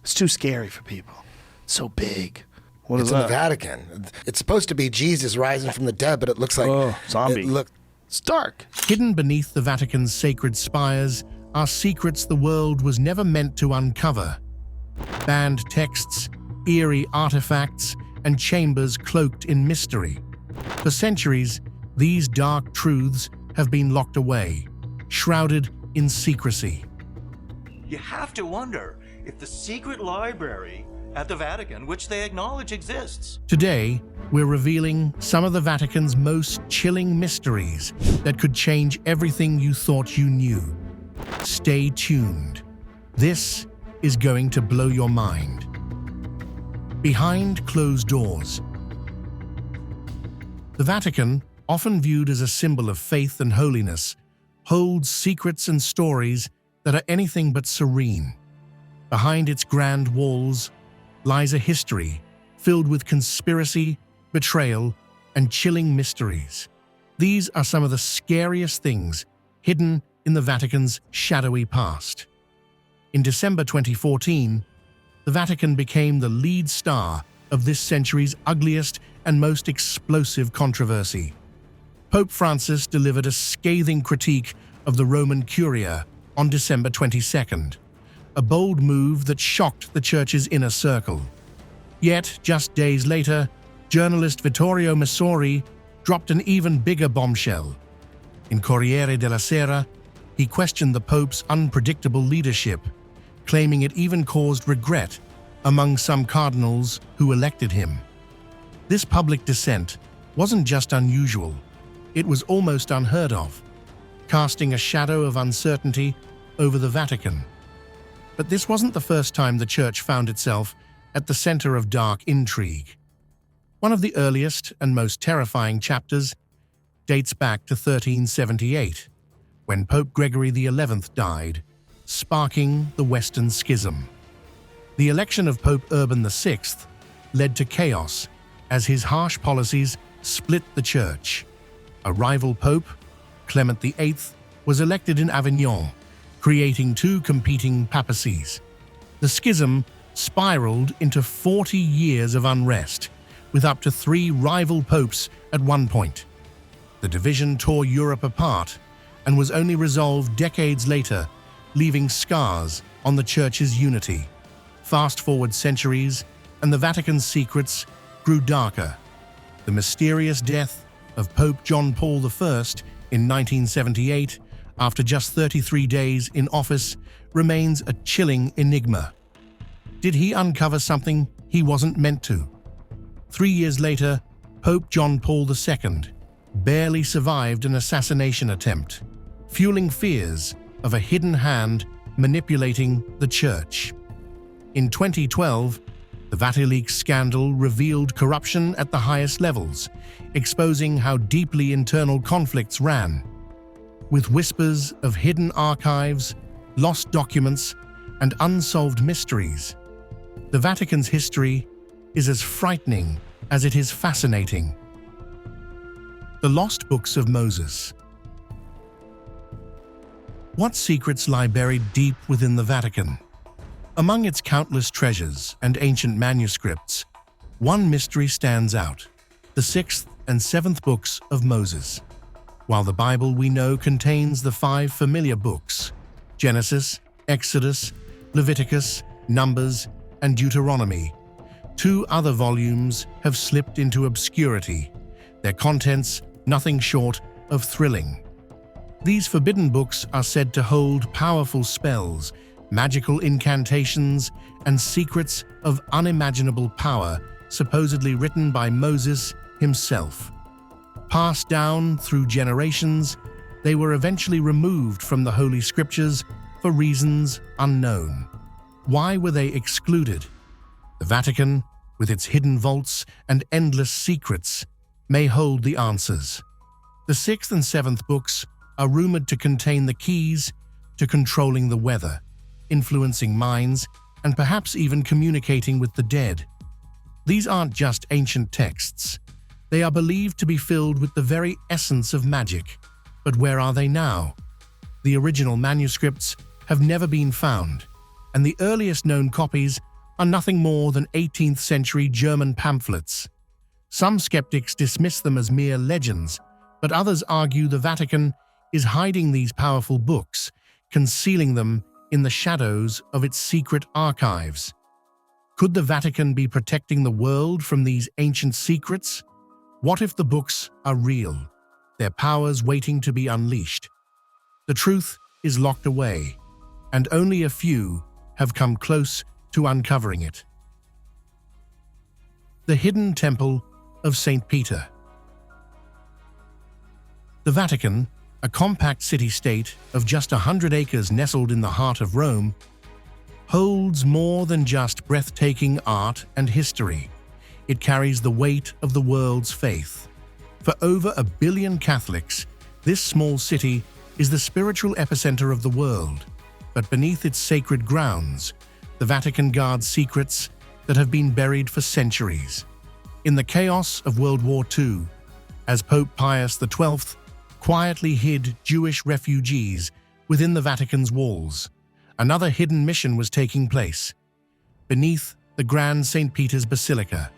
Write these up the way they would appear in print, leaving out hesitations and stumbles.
It's too scary for people. It's so big. What It's is in the that? Vatican. It's supposed to be Jesus rising from the dead, but it looks like zombie. It's dark. Hidden beneath the Vatican's sacred spires are secrets the world was never meant to uncover. Banned texts, eerie artifacts, and chambers cloaked in mystery. For centuries, these dark truths have been locked away, shrouded in secrecy. You have to wonder if the secret library at the Vatican, which they acknowledge exists. Today, we're revealing some of the Vatican's most chilling mysteries that could change everything you thought you knew. Stay tuned. This is going to blow your mind. Behind closed doors. The Vatican, often viewed as a symbol of faith and holiness, holds secrets and stories that are anything but serene. Behind its grand walls lies a history filled with conspiracy, betrayal, and chilling mysteries. These are some of the scariest things hidden in the Vatican's shadowy past. In December 2014, the Vatican became the lead star of this century's ugliest and most explosive controversy. Pope Francis delivered a scathing critique of the Roman Curia on December 22nd, a bold move that shocked the Church's inner circle. Yet, just days later, journalist Vittorio Messori dropped an even bigger bombshell. In Corriere della Sera, he questioned the Pope's unpredictable leadership, claiming it even caused regret among some cardinals who elected him. This public dissent wasn't just unusual, it was almost unheard of, casting a shadow of uncertainty over the Vatican. But this wasn't the first time the Church found itself at the center of dark intrigue. One of the earliest and most terrifying chapters dates back to 1378, when Pope Gregory XI died, sparking the Western Schism. The election of Pope Urban VI led to chaos as his harsh policies split the Church. A rival pope, Clement VIII, was elected in Avignon, creating two competing papacies. The schism spiraled into 40 years of unrest, with up to 3 rival popes at one point. The division tore Europe apart and was only resolved decades later, leaving scars on the Church's unity. Fast forward centuries, and the Vatican's secrets grew darker. The mysterious death of Pope John Paul I in 1978, after just 33 days in office, remains a chilling enigma. Did he uncover something he wasn't meant to? 3 years later, Pope John Paul II barely survived an assassination attempt, fueling fears of a hidden hand manipulating the Church. In 2012, the WikiLeaks scandal revealed corruption at the highest levels, exposing how deeply internal conflicts ran. With whispers of hidden archives, lost documents, and unsolved mysteries, the Vatican's history is as frightening as it is fascinating. The Lost Books of Moses. What secrets lie buried deep within the Vatican? Among its countless treasures and ancient manuscripts, one mystery stands out: the 6th and 7th books of Moses. While the Bible we know contains the 5 familiar books, Genesis, Exodus, Leviticus, Numbers, and Deuteronomy, 2 other volumes have slipped into obscurity, their contents nothing short of thrilling. These forbidden books are said to hold powerful spells, magical incantations, and secrets of unimaginable power, supposedly written by Moses himself. Passed down through generations, they were eventually removed from the Holy Scriptures for reasons unknown. Why were they excluded? The Vatican, with its hidden vaults and endless secrets, may hold the answers. The 6th and 7th books are rumored to contain the keys to controlling the weather, influencing minds, and perhaps even communicating with the dead. These aren't just ancient texts. They are believed to be filled with the very essence of magic. But where are they now? The original manuscripts have never been found, and the earliest known copies are nothing more than 18th century German pamphlets. Some skeptics dismiss them as mere legends, but others argue the Vatican is hiding these powerful books, concealing them in the shadows of its secret archives. Could the Vatican be protecting the world from these ancient secrets? What if the books are real, their powers waiting to be unleashed? The truth is locked away, and only a few have come close to uncovering it. The Hidden Temple of St. Peter. The Vatican, a compact city-state of just 100 acres nestled in the heart of Rome, holds more than just breathtaking art and history. It carries the weight of the world's faith. For over 1 billion Catholics, this small city is the spiritual epicenter of the world. But beneath its sacred grounds, the Vatican guards secrets that have been buried for centuries. In the chaos of World War II, as Pope Pius XII quietly hid Jewish refugees within the Vatican's walls, another hidden mission was taking place. Beneath the Grand St. Peter's Basilica,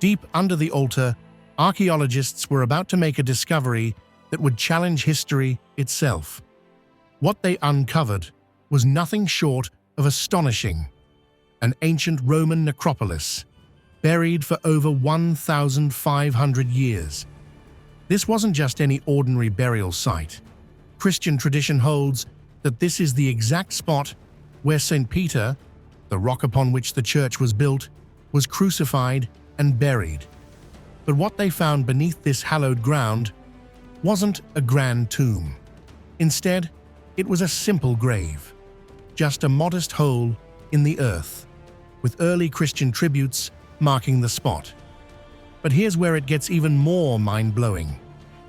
deep under the altar, archaeologists were about to make a discovery that would challenge history itself. What they uncovered was nothing short of astonishing: an ancient Roman necropolis, buried for over 1,500 years. This wasn't just any ordinary burial site. Christian tradition holds that this is the exact spot where St. Peter, the rock upon which the church was built, was crucified and buried. But what they found beneath this hallowed ground wasn't a grand tomb. Instead, it was a simple grave, just a modest hole in the earth, with early Christian tributes marking the spot. But here's where it gets even more mind-blowing.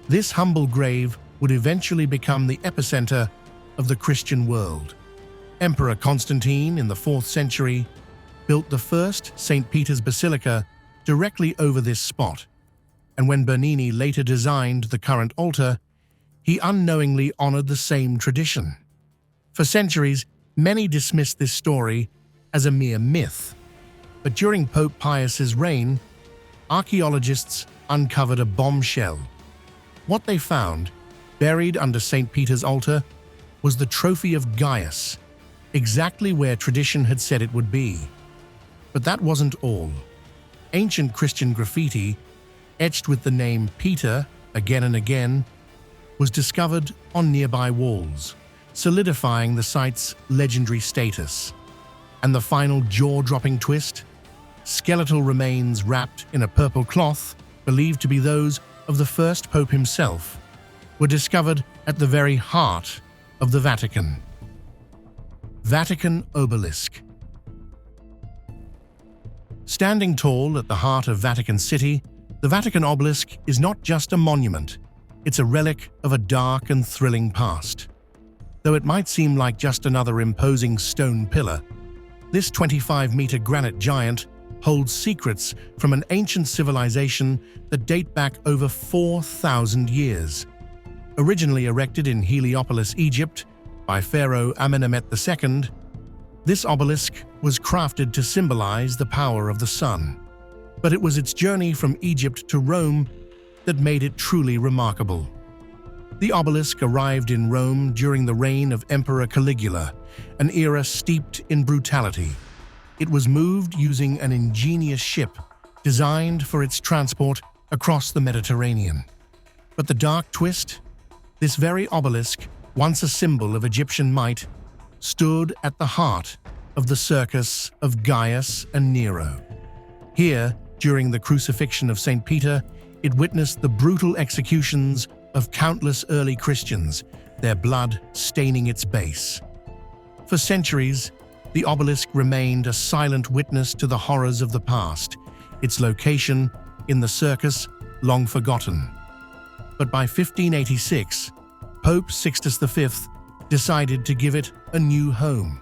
This humble grave would eventually become the epicenter of the Christian world. Emperor Constantine, in the 4th century, built the first St. Peter's Basilica directly over this spot, and when Bernini later designed the current altar, he unknowingly honored the same tradition. For centuries, many dismissed this story as a mere myth, but during Pope Pius's reign, archaeologists uncovered a bombshell. What they found, buried under St. Peter's altar, was the trophy of Gaius, exactly where tradition had said it would be. But that wasn't all. Ancient Christian graffiti, etched with the name Peter again and again, was discovered on nearby walls, solidifying the site's legendary status. And the final jaw-dropping twist? Skeletal remains wrapped in a purple cloth, believed to be those of the first pope himself, were discovered at the very heart of the Vatican. Vatican Obelisk. Standing tall at the heart of Vatican City, the Vatican Obelisk is not just a monument, it's a relic of a dark and thrilling past. Though it might seem like just another imposing stone pillar, this 25-meter granite giant holds secrets from an ancient civilization that date back over 4,000 years. Originally erected in Heliopolis, Egypt, by Pharaoh Amenemhet II, this obelisk was crafted to symbolize the power of the sun. But it was its journey from Egypt to Rome that made it truly remarkable. The obelisk arrived in Rome during the reign of Emperor Caligula, an era steeped in brutality. It was moved using an ingenious ship designed for its transport across the Mediterranean. But the dark twist? This very obelisk, once a symbol of Egyptian might, stood at the heart of the circus of Gaius and Nero. Here, during the crucifixion of St. Peter, it witnessed the brutal executions of countless early Christians, their blood staining its base. For centuries, the obelisk remained a silent witness to the horrors of the past, its location in the circus long forgotten. But by 1586, Pope Sixtus V decided to give it a new home.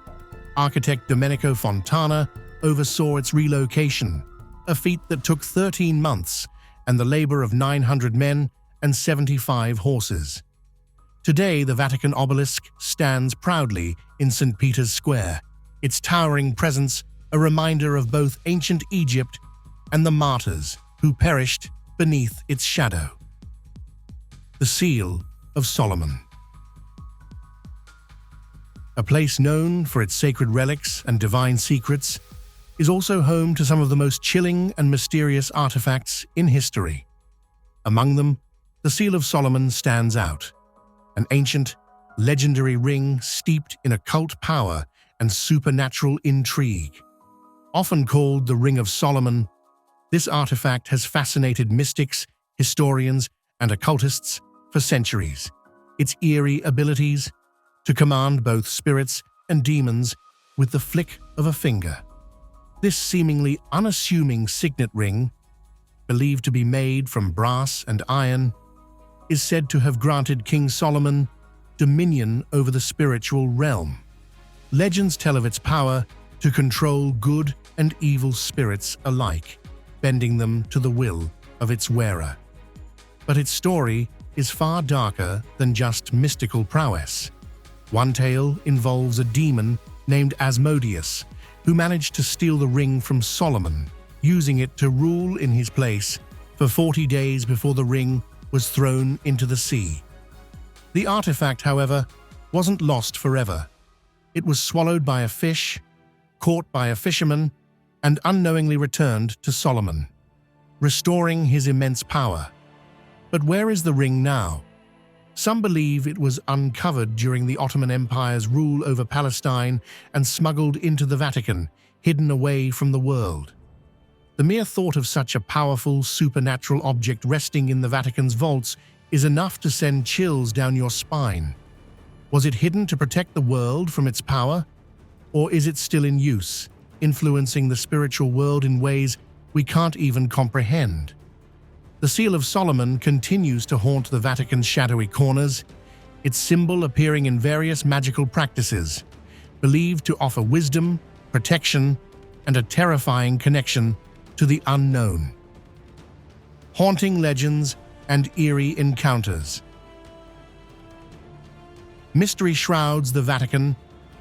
Architect Domenico Fontana oversaw its relocation, a feat that took 13 months and the labor of 900 men and 75 horses. Today, the Vatican Obelisk stands proudly in St. Peter's Square, its towering presence a reminder of both ancient Egypt and the martyrs who perished beneath its shadow. The Seal of Solomon. A place known for its sacred relics and divine secrets, is also home to some of the most chilling and mysterious artifacts in history. Among them, the Seal of Solomon stands out, an ancient, legendary ring steeped in occult power and supernatural intrigue. Often called the Ring of Solomon, this artifact has fascinated mystics, historians, and occultists for centuries. Its eerie abilities to command both spirits and demons with the flick of a finger. This seemingly unassuming signet ring, believed to be made from brass and iron, is said to have granted King Solomon dominion over the spiritual realm. Legends tell of its power to control good and evil spirits alike, bending them to the will of its wearer. But its story is far darker than just mystical prowess. One tale involves a demon named Asmodeus, who managed to steal the ring from Solomon, using it to rule in his place for 40 days before the ring was thrown into the sea. The artifact, however, wasn't lost forever. It was swallowed by a fish, caught by a fisherman, and unknowingly returned to Solomon, restoring his immense power. But where is the ring now? Some believe it was uncovered during the Ottoman Empire's rule over Palestine and smuggled into the Vatican, hidden away from the world. The mere thought of such a powerful, supernatural object resting in the Vatican's vaults is enough to send chills down your spine. Was it hidden to protect the world from its power? Or is it still in use, influencing the spiritual world in ways we can't even comprehend? The Seal of Solomon continues to haunt the Vatican's shadowy corners, its symbol appearing in various magical practices, believed to offer wisdom, protection, and a terrifying connection to the unknown. Haunting legends and eerie encounters. Mystery shrouds the Vatican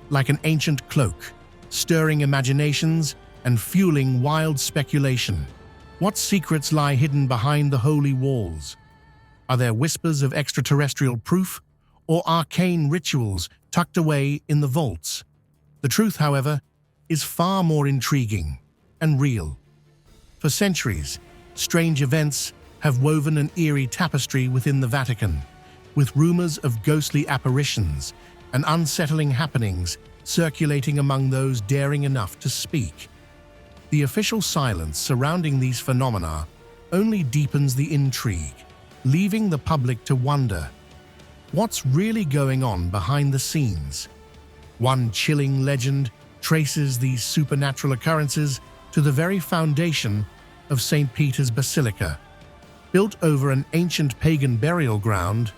like an ancient cloak, stirring imaginations and fueling wild speculation. What secrets lie hidden behind the holy walls? Are there whispers of extraterrestrial proof or arcane rituals tucked away in the vaults? The truth, however, is far more intriguing and real. For centuries, strange events have woven an eerie tapestry within the Vatican, with rumors of ghostly apparitions and unsettling happenings circulating among those daring enough to speak. The official silence surrounding these phenomena only deepens the intrigue, leaving the public to wonder what's really going on behind the scenes. One chilling legend traces these supernatural occurrences to the very foundation of St. Peter's Basilica. Built over an ancient pagan burial ground,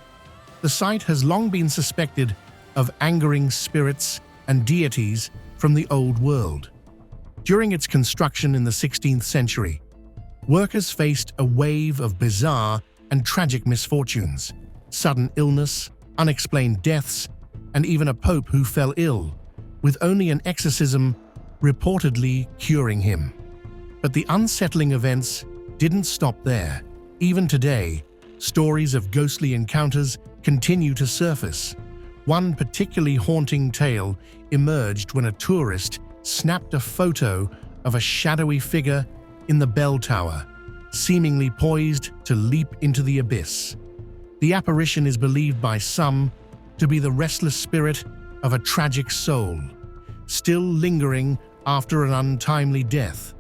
the site has long been suspected of angering spirits and deities from the old world. During its construction in the 16th century, workers faced a wave of bizarre and tragic misfortunes, sudden illness, unexplained deaths, and even a pope who fell ill, with only an exorcism reportedly curing him. But the unsettling events didn't stop there. Even today, stories of ghostly encounters continue to surface. One particularly haunting tale emerged when a tourist snapped a photo of a shadowy figure in the bell tower, seemingly poised to leap into the abyss. The apparition is believed by some to be the restless spirit of a tragic soul, still lingering after an untimely death.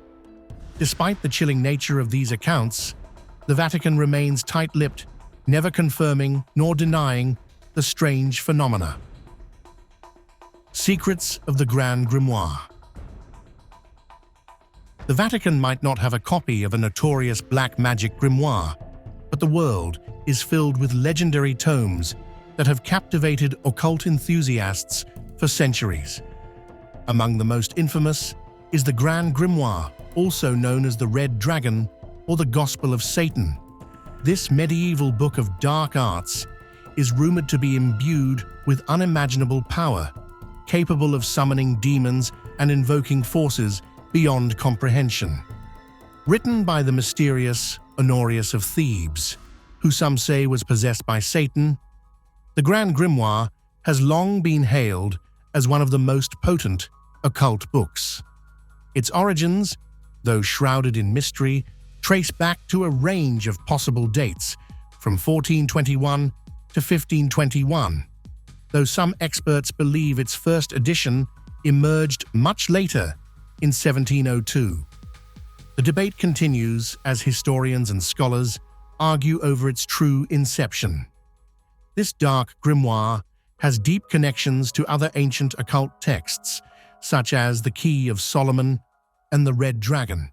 Despite the chilling nature of these accounts, the Vatican remains tight-lipped, never confirming nor denying the strange phenomena. Secrets of the Grand Grimoire. The Vatican might not have a copy of a notorious black magic grimoire, but the world is filled with legendary tomes that have captivated occult enthusiasts for centuries. Among the most infamous is the Grand Grimoire, also known as the Red Dragon or the Gospel of Satan. This medieval book of dark arts is rumored to be imbued with unimaginable power, capable of summoning demons and invoking forces beyond comprehension. Written by the mysterious Honorius of Thebes, who some say was possessed by Satan, the Grand Grimoire has long been hailed as one of the most potent occult books. Its origins, though shrouded in mystery, trace back to a range of possible dates from 1421 to 1521, though some experts believe its first edition emerged much later in 1702. The debate continues as historians and scholars argue over its true inception. This dark grimoire has deep connections to other ancient occult texts, such as the Key of Solomon and the Red Dragon.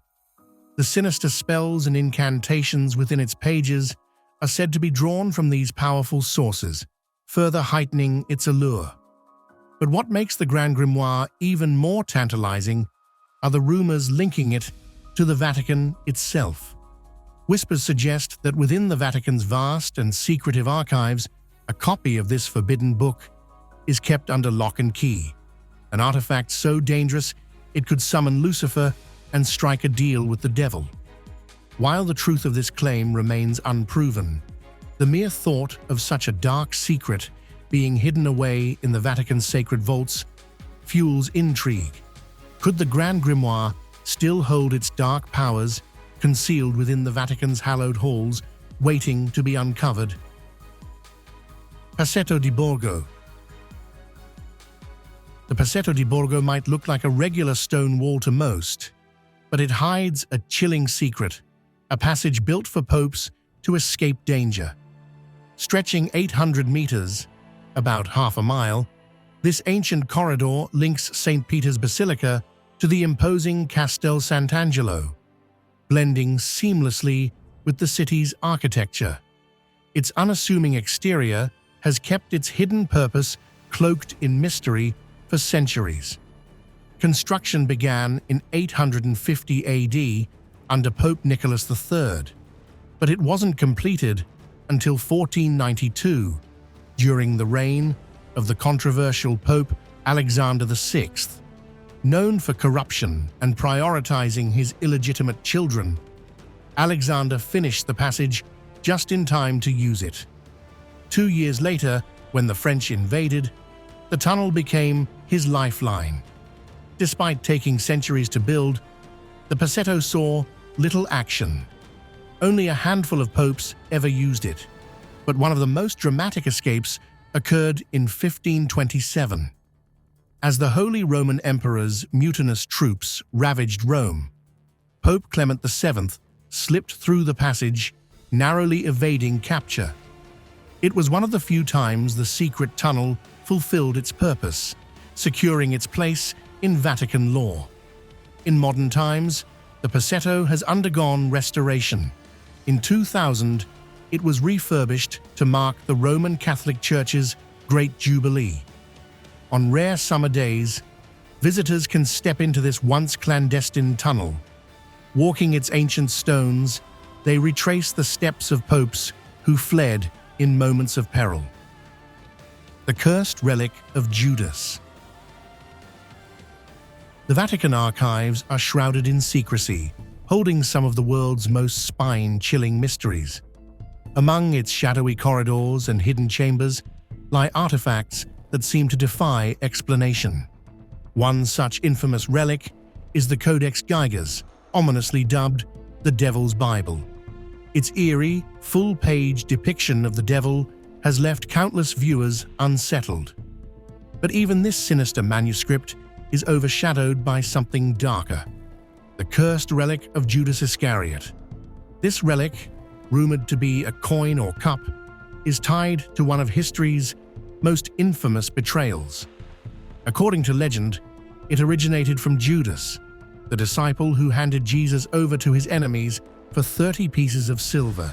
The sinister spells and incantations within its pages are said to be drawn from these powerful sources, further heightening its allure. But what makes the Grand Grimoire even more tantalizing are the rumors linking it to the Vatican itself. Whispers suggest that within the Vatican's vast and secretive archives, a copy of this forbidden book is kept under lock and key, an artifact so dangerous it could summon Lucifer and strike a deal with the devil. While the truth of this claim remains unproven, the mere thought of such a dark secret being hidden away in the Vatican's sacred vaults fuels intrigue. Could the Grand Grimoire still hold its dark powers concealed within the Vatican's hallowed halls, waiting to be uncovered? Passetto di Borgo. The Passetto di Borgo might look like a regular stone wall to most, but it hides a chilling secret, a passage built for popes to escape danger. Stretching 800 meters, about half a mile, this ancient corridor links St. Peter's Basilica to the imposing Castel Sant'Angelo, blending seamlessly with the city's architecture. Its unassuming exterior has kept its hidden purpose cloaked in mystery for centuries. Construction began in 850 AD under Pope Nicholas III, but it wasn't completed until 1492, during the reign of the controversial Pope Alexander VI. Known for corruption and prioritizing his illegitimate children, Alexander finished the passage just in time to use it. 2 years later, when the French invaded, the tunnel became his lifeline. Despite taking centuries to build, the Passetto saw little action. Only a handful of popes ever used it, but one of the most dramatic escapes occurred in 1527. As the Holy Roman Emperor's mutinous troops ravaged Rome, Pope Clement VII slipped through the passage, narrowly evading capture. It was one of the few times the secret tunnel fulfilled its purpose, securing its place in Vatican law. In modern times, the Passetto has undergone restoration. In 2000, it was refurbished to mark the Roman Catholic Church's Great Jubilee. On rare summer days, visitors can step into this once clandestine tunnel. Walking its ancient stones, they retrace the steps of popes who fled in moments of peril. The cursed relic of Judas. The Vatican archives are shrouded in secrecy, holding some of the world's most spine-chilling mysteries. Among its shadowy corridors and hidden chambers lie artifacts that seem to defy explanation. One such infamous relic is the Codex Gigas, ominously dubbed the Devil's Bible. Its eerie, full-page depiction of the devil has left countless viewers unsettled. But even this sinister manuscript is overshadowed by something darker: the cursed relic of Judas Iscariot. This relic, rumored to be a coin or cup, is tied to one of history's most infamous betrayals. According to legend, it originated from Judas, the disciple who handed Jesus over to his enemies for 30 pieces of silver.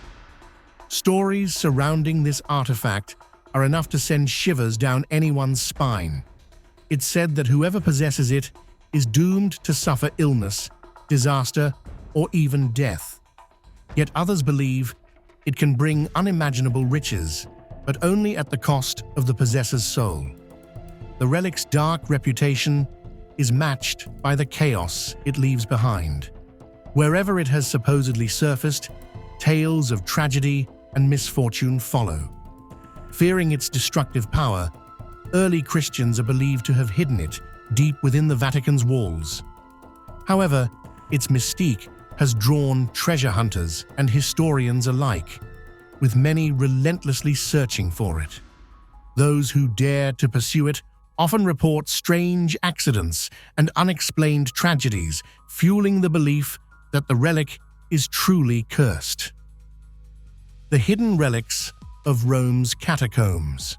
Stories surrounding this artifact are enough to send shivers down anyone's spine. It's said that whoever possesses it is doomed to suffer illness, disaster, or even death. Yet others believe it can bring unimaginable riches, but only at the cost of the possessor's soul. The relic's dark reputation is matched by the chaos it leaves behind. Wherever it has supposedly surfaced, tales of tragedy and misfortune follow. Fearing its destructive power, early Christians are believed to have hidden it deep within the Vatican's walls. However, its mystique has drawn treasure hunters and historians alike, with many relentlessly searching for it. Those who dare to pursue it often report strange accidents and unexplained tragedies, fueling the belief that the relic is truly cursed. The hidden relics of Rome's catacombs.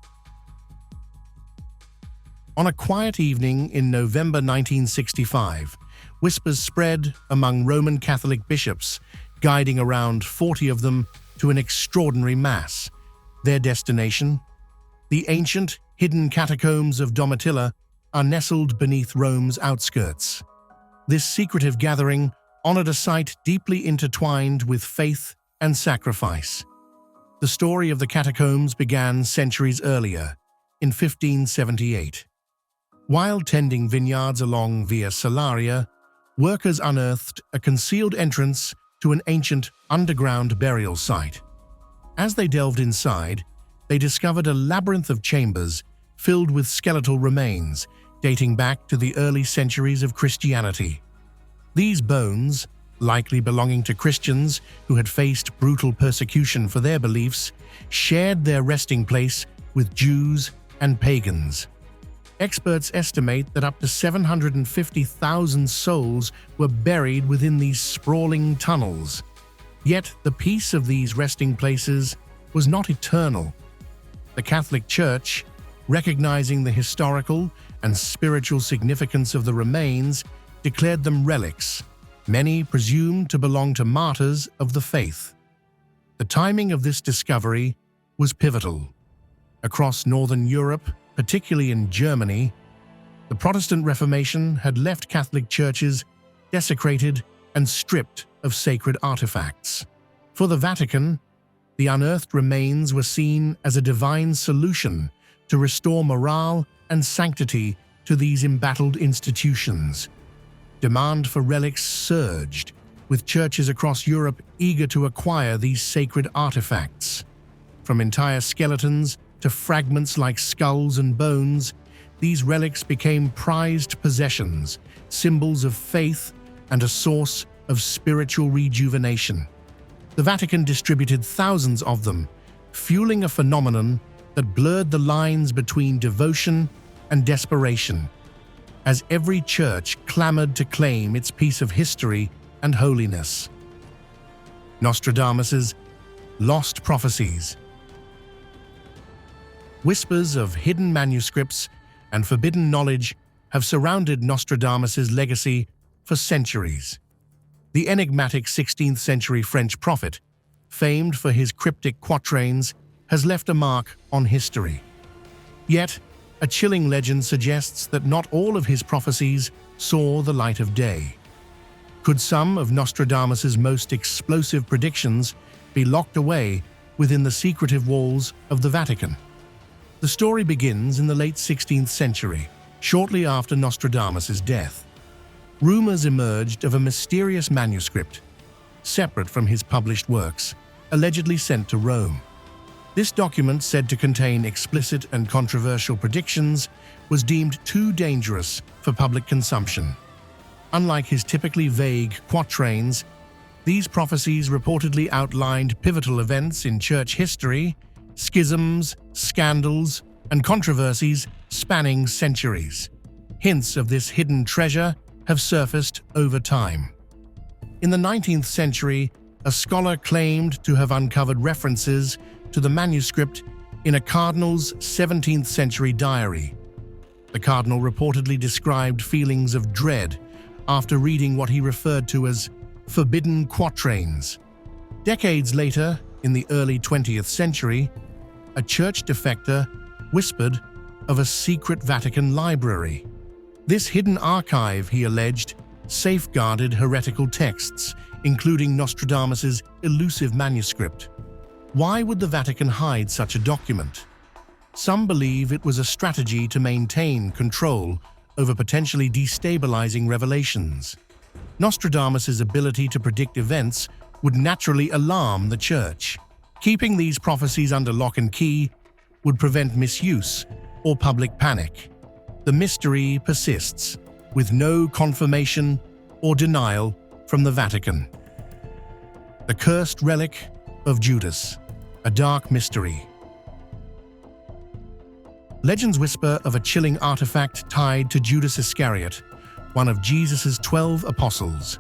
On a quiet evening in November 1965, whispers spread among Roman Catholic bishops, guiding around 40 of them to an extraordinary mass. Their destination? The ancient, hidden catacombs of Domitilla are nestled beneath Rome's outskirts. This secretive gathering honored a site deeply intertwined with faith and sacrifice. The story of the catacombs began centuries earlier, in 1578. While tending vineyards along Via Salaria, workers unearthed a concealed entrance to an ancient underground burial site. As they delved inside, they discovered a labyrinth of chambers filled with skeletal remains dating back to the early centuries of Christianity. These bones, likely belonging to Christians who had faced brutal persecution for their beliefs, shared their resting place with Jews and pagans. Experts estimate that up to 750,000 souls were buried within these sprawling tunnels. Yet the peace of these resting places was not eternal. The Catholic Church, recognizing the historical and spiritual significance of the remains, declared them relics, many presumed to belong to martyrs of the faith. The timing of this discovery was pivotal. Across Northern Europe, particularly in Germany, the Protestant Reformation had left Catholic churches desecrated and stripped of sacred artifacts. For the Vatican, the unearthed remains were seen as a divine solution to restore morale and sanctity to these embattled institutions. Demand for relics surged, with churches across Europe eager to acquire these sacred artifacts. From entire skeletons to fragments like skulls and bones, these relics became prized possessions, symbols of faith and a source of spiritual rejuvenation. The Vatican distributed thousands of them, fueling a phenomenon that blurred the lines between devotion and desperation, as every church clamored to claim its piece of history and holiness. Nostradamus's lost prophecies. Whispers of hidden manuscripts and forbidden knowledge have surrounded Nostradamus's legacy for centuries. The enigmatic 16th-century French prophet, famed for his cryptic quatrains, has left a mark on history. Yet, a chilling legend suggests that not all of his prophecies saw the light of day. Could some of Nostradamus's most explosive predictions be locked away within the secretive walls of the Vatican? The story begins in the late 16th century, shortly after Nostradamus's death. Rumors emerged of a mysterious manuscript, separate from his published works, allegedly sent to Rome. This document, said to contain explicit and controversial predictions, was deemed too dangerous for public consumption. Unlike his typically vague quatrains, these prophecies reportedly outlined pivotal events in church history, schisms, scandals, and controversies spanning centuries. Hints of this hidden treasure have surfaced over time. In the 19th century, a scholar claimed to have uncovered references to the manuscript in a cardinal's 17th century diary. The cardinal reportedly described feelings of dread after reading what he referred to as forbidden quatrains. Decades later, in the early 20th century, a church defector whispered of a secret Vatican library. This hidden archive, he alleged, safeguarded heretical texts, including Nostradamus's elusive manuscript. Why would the Vatican hide such a document? Some believe it was a strategy to maintain control over potentially destabilizing revelations. Nostradamus' ability to predict events would naturally alarm the Church. Keeping these prophecies under lock and key would prevent misuse or public panic. The mystery persists, with no confirmation or denial from the Vatican. The cursed relic of Judas, a dark mystery. Legends whisper of a chilling artifact tied to Judas Iscariot, one of Jesus' 12 apostles.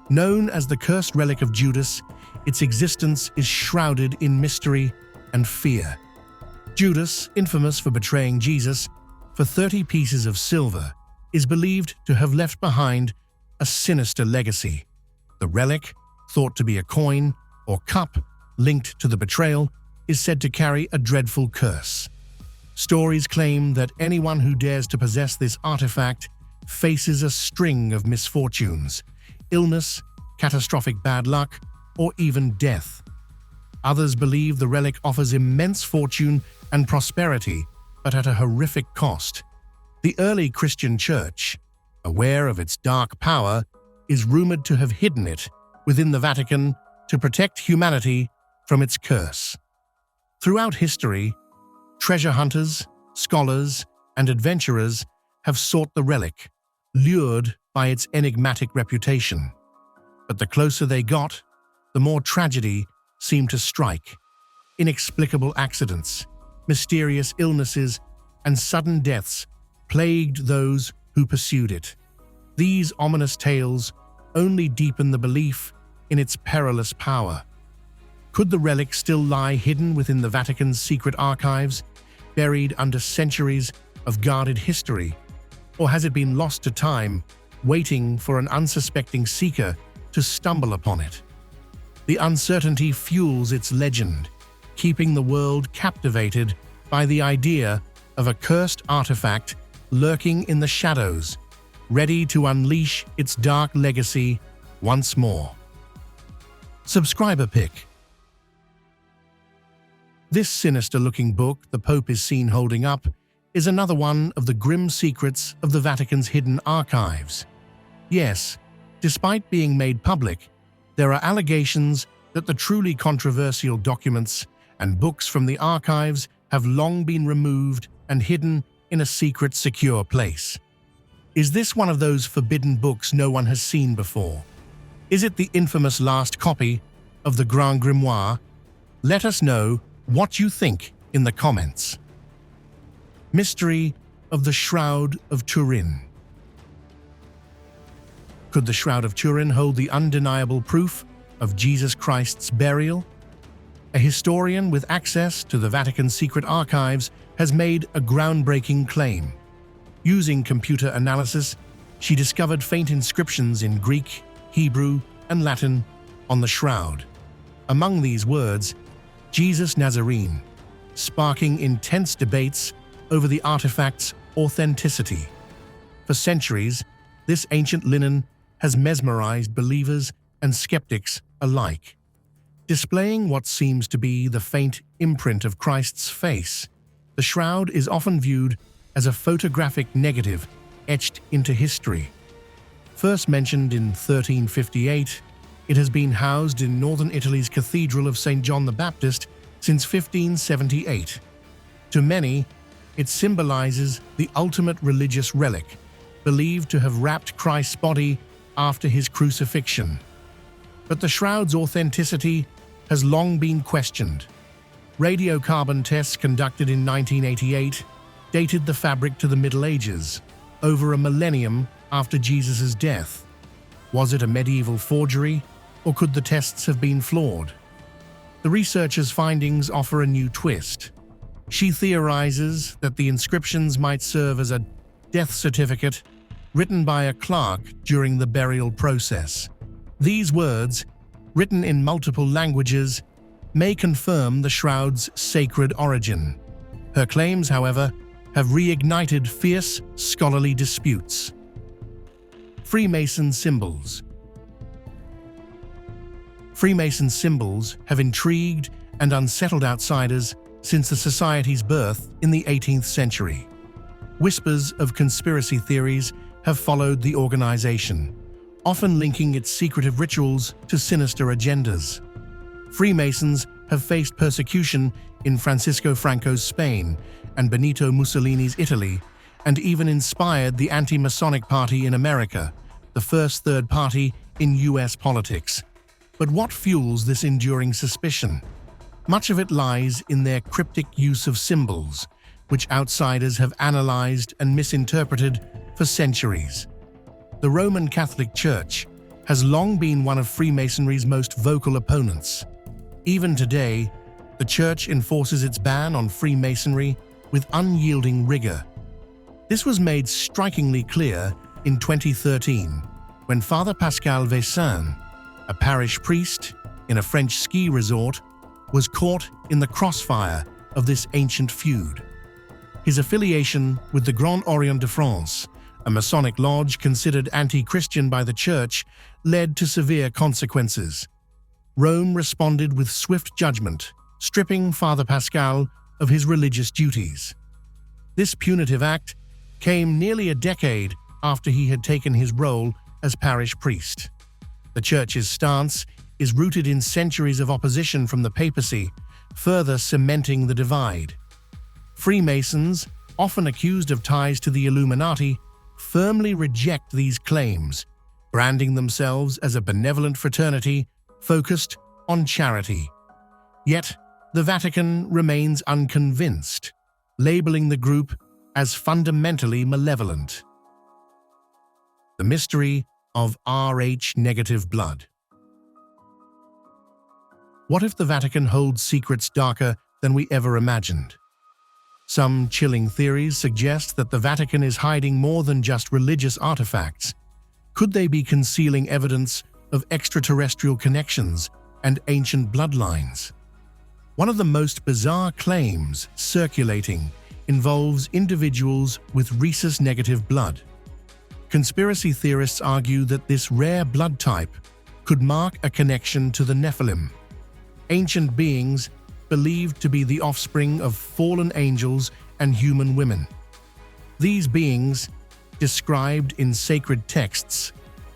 Known as the cursed relic of Judas, its existence is shrouded in mystery and fear. Judas, infamous for betraying Jesus for 30 pieces of silver, is believed to have left behind a sinister legacy. The relic, thought to be a coin or cup linked to the betrayal, is said to carry a dreadful curse. Stories claim that anyone who dares to possess this artifact faces a string of misfortunes, illness, catastrophic bad luck, or even death. Others believe the relic offers immense fortune and prosperity, but at a horrific cost. The early Christian Church, aware of its dark power, is rumored to have hidden it within the Vatican to protect humanity from its curse. Throughout history, treasure hunters, scholars, and adventurers have sought the relic, lured by its enigmatic reputation. But the closer they got, the more tragedy seemed to strike. Inexplicable accidents, mysterious illnesses, and sudden deaths plagued those who pursued it. These ominous tales only deepen the belief in its perilous power. Could the relic still lie hidden within the Vatican's secret archives, buried under centuries of guarded history? Or has it been lost to time, waiting for an unsuspecting seeker to stumble upon it? The uncertainty fuels its legend, keeping the world captivated by the idea of a cursed artifact lurking in the shadows, ready to unleash its dark legacy once more. Subscriber pick. This sinister-looking book the Pope is seen holding up is another one of the grim secrets of the Vatican's hidden archives. Yes, despite being made public, there are allegations that the truly controversial documents and books from the archives have long been removed and hidden in a secret, secure place. Is this one of those forbidden books no one has seen before? Is it the infamous last copy of the Grand Grimoire? Let us know what you think in the comments. Mystery of the Shroud of Turin. Could the Shroud of Turin hold the undeniable proof of Jesus Christ's burial? A historian with access to the Vatican's secret archives has made a groundbreaking claim. Using computer analysis, she discovered faint inscriptions in Greek, Hebrew, and Latin on the shroud. Among these words, Jesus Nazarene, sparking intense debates over the artifact's authenticity. For centuries, this ancient linen has mesmerized believers and skeptics alike. Displaying what seems to be the faint imprint of Christ's face, the shroud is often viewed as a photographic negative etched into history. First mentioned in 1358, it has been housed in northern Italy's Cathedral of St. John the Baptist since 1578. To many, it symbolizes the ultimate religious relic, believed to have wrapped Christ's body after his crucifixion. But the shroud's authenticity has long been questioned. Radiocarbon tests conducted in 1988 dated the fabric to the Middle Ages, over a millennium after Jesus' death. Was it a medieval forgery, or could the tests have been flawed? The researchers' findings offer a new twist. She theorizes that the inscriptions might serve as a death certificate written by a clerk during the burial process. These words, written in multiple languages, may confirm the shroud's sacred origin. Her claims, however, have reignited fierce scholarly disputes. Freemason symbols. Freemason symbols have intrigued and unsettled outsiders since the society's birth in the 18th century. Whispers of conspiracy theories have followed the organization, often linking its secretive rituals to sinister agendas. Freemasons have faced persecution in Francisco Franco's Spain and Benito Mussolini's Italy, and even inspired the anti-Masonic Party in America, the first third party in US politics. But what fuels this enduring suspicion? Much of it lies in their cryptic use of symbols, which outsiders have analyzed and misinterpreted for centuries. The Roman Catholic Church has long been one of Freemasonry's most vocal opponents. Even today, the Church enforces its ban on Freemasonry with unyielding rigor. This was made strikingly clear in 2013, when Father Pascal Vaissin, a parish priest in a French ski resort, was caught in the crossfire of this ancient feud. His affiliation with the Grand Orient de France, a Masonic lodge considered anti-Christian by the Church, led to severe consequences. Rome responded with swift judgment, stripping Father Pascal of his religious duties. This punitive act came nearly a decade after he had taken his role as parish priest. The Church's stance is rooted in centuries of opposition from the papacy, further cementing the divide. Freemasons, often accused of ties to the Illuminati, firmly reject these claims, branding themselves as a benevolent fraternity focused on charity. Yet, the Vatican remains unconvinced, labeling the group as fundamentally malevolent. The mystery of Rh-negative blood. What if the Vatican holds secrets darker than we ever imagined? Some chilling theories suggest that the Vatican is hiding more than just religious artifacts. Could they be concealing evidence of extraterrestrial connections and ancient bloodlines? One of the most bizarre claims circulating involves individuals with rhesus-negative blood. Conspiracy theorists argue that this rare blood type could mark a connection to the Nephilim, ancient beings believed to be the offspring of fallen angels and human women. These beings, described in sacred texts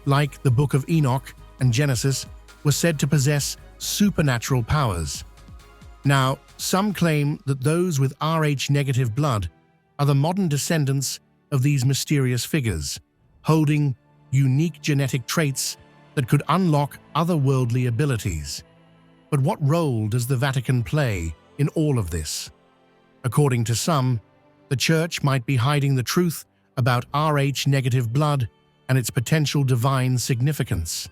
like the Book of Enoch and Genesis, were said to possess supernatural powers. Now, some claim that those with Rh-negative blood are the modern descendants of these mysterious figures, holding unique genetic traits that could unlock otherworldly abilities. But what role does the Vatican play in all of this? According to some, the Church might be hiding the truth about Rh-negative blood and its potential divine significance.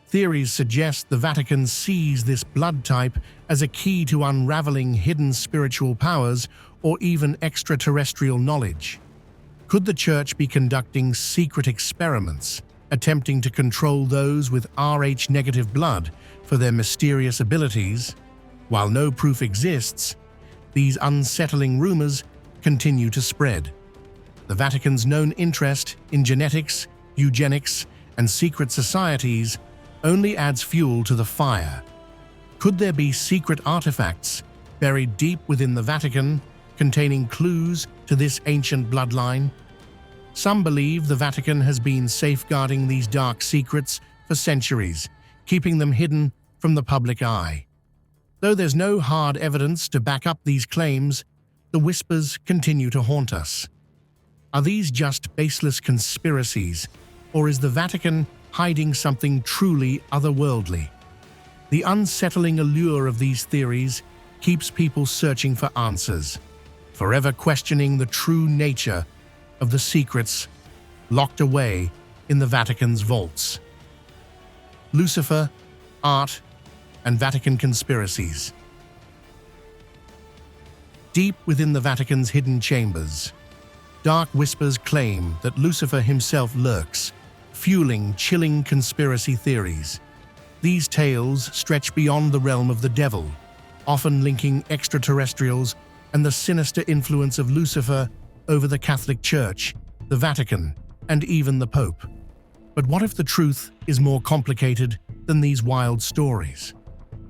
Theories suggest the Vatican sees this blood type as a key to unraveling hidden spiritual powers or even extraterrestrial knowledge. Could the Church be conducting secret experiments, attempting to control those with Rh-negative blood for their mysterious abilities? While no proof exists, these unsettling rumors continue to spread. The Vatican's known interest in genetics, eugenics, and secret societies only adds fuel to the fire. Could there be secret artifacts buried deep within the Vatican containing clues to this ancient bloodline? Some believe the Vatican has been safeguarding these dark secrets for centuries, keeping them hidden from the public eye. Though there's no hard evidence to back up these claims, the whispers continue to haunt us. Are these just baseless conspiracies, or is the Vatican hiding something truly otherworldly? The unsettling allure of these theories keeps people searching for answers, forever questioning the true nature of the secrets locked away in the Vatican's vaults. Lucifer, art, and Vatican conspiracies. Deep within the Vatican's hidden chambers, dark whispers claim that Lucifer himself lurks, fueling chilling conspiracy theories. These tales stretch beyond the realm of the devil, often linking extraterrestrials and the sinister influence of Lucifer over the Catholic Church, the Vatican, and even the Pope. But what if the truth is more complicated than these wild stories?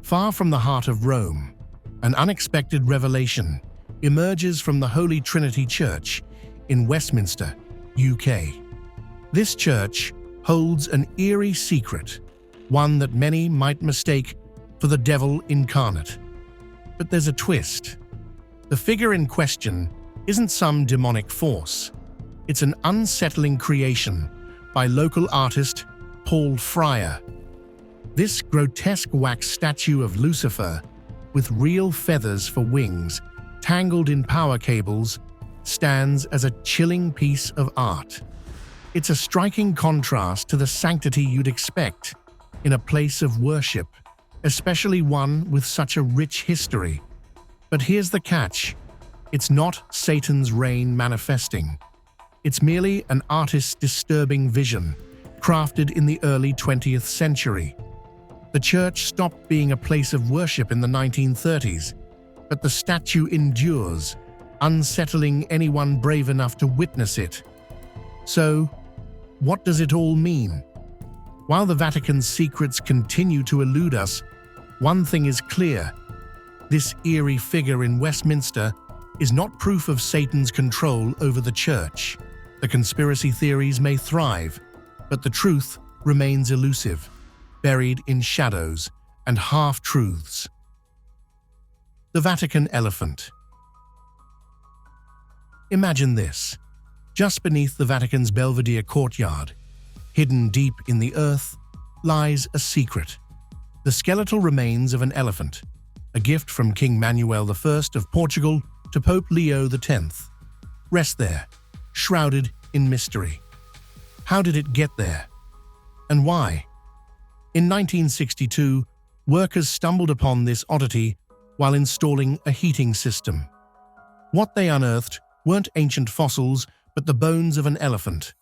Far from the heart of Rome, an unexpected revelation emerges from the Holy Trinity Church, in Westminster, UK. This church holds an eerie secret, one that many might mistake for the devil incarnate. But there's a twist. The figure in question isn't some demonic force. It's an unsettling creation by local artist Paul Fryer. This grotesque wax statue of Lucifer, with real feathers for wings tangled in power cables, stands as a chilling piece of art. It's a striking contrast to the sanctity you'd expect in a place of worship, especially one with such a rich history. But here's the catch. It's not Satan's reign manifesting. It's merely an artist's disturbing vision, crafted in the early 20th century. The church stopped being a place of worship in the 1930s, but the statue endures, unsettling anyone brave enough to witness it. So, what does it all mean? While the Vatican's secrets continue to elude us, one thing is clear. This eerie figure in Westminster is not proof of Satan's control over the church. The conspiracy theories may thrive, but the truth remains elusive, buried in shadows and half-truths. The Vatican elephant. Imagine this. Just beneath the Vatican's Belvedere courtyard, hidden deep in the earth, lies a secret. The skeletal remains of an elephant, a gift from King Manuel I of Portugal to Pope Leo X. Rest there, shrouded in mystery. How did it get there? And why? In 1962, workers stumbled upon this oddity while installing a heating system. What they unearthed weren't ancient fossils, but the bones of an elephant,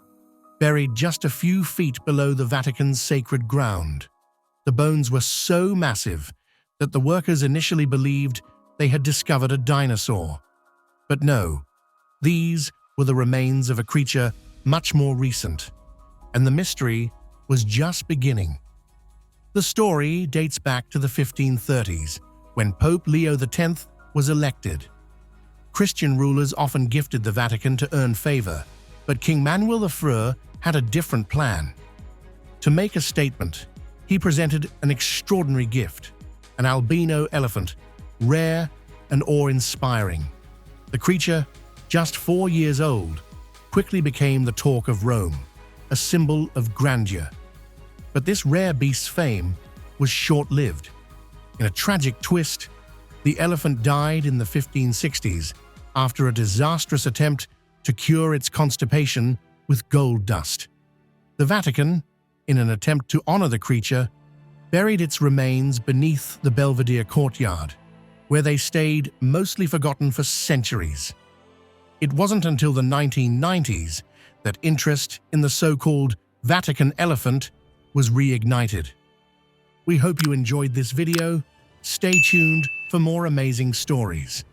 buried just a few feet below the Vatican's sacred ground. The bones were so massive that the workers initially believed they had discovered a dinosaur. But no, these were the remains of a creature much more recent, and the mystery was just beginning. The story dates back to the 1530s, when Pope Leo X was elected. Christian rulers often gifted the Vatican to earn favor, but King Manuel I had a different plan. To make a statement, he presented an extraordinary gift, an albino elephant, rare and awe-inspiring. The creature, just 4 years old, quickly became the talk of Rome, a symbol of grandeur. But this rare beast's fame was short-lived. In a tragic twist, the elephant died in the 1560s after a disastrous attempt to cure its constipation with gold dust. The Vatican, in an attempt to honor the creature, buried its remains beneath the Belvedere courtyard, where they stayed mostly forgotten for centuries. It wasn't until the 1990s that interest in the so-called Vatican elephant was reignited. We hope you enjoyed this video. Stay tuned for more amazing stories.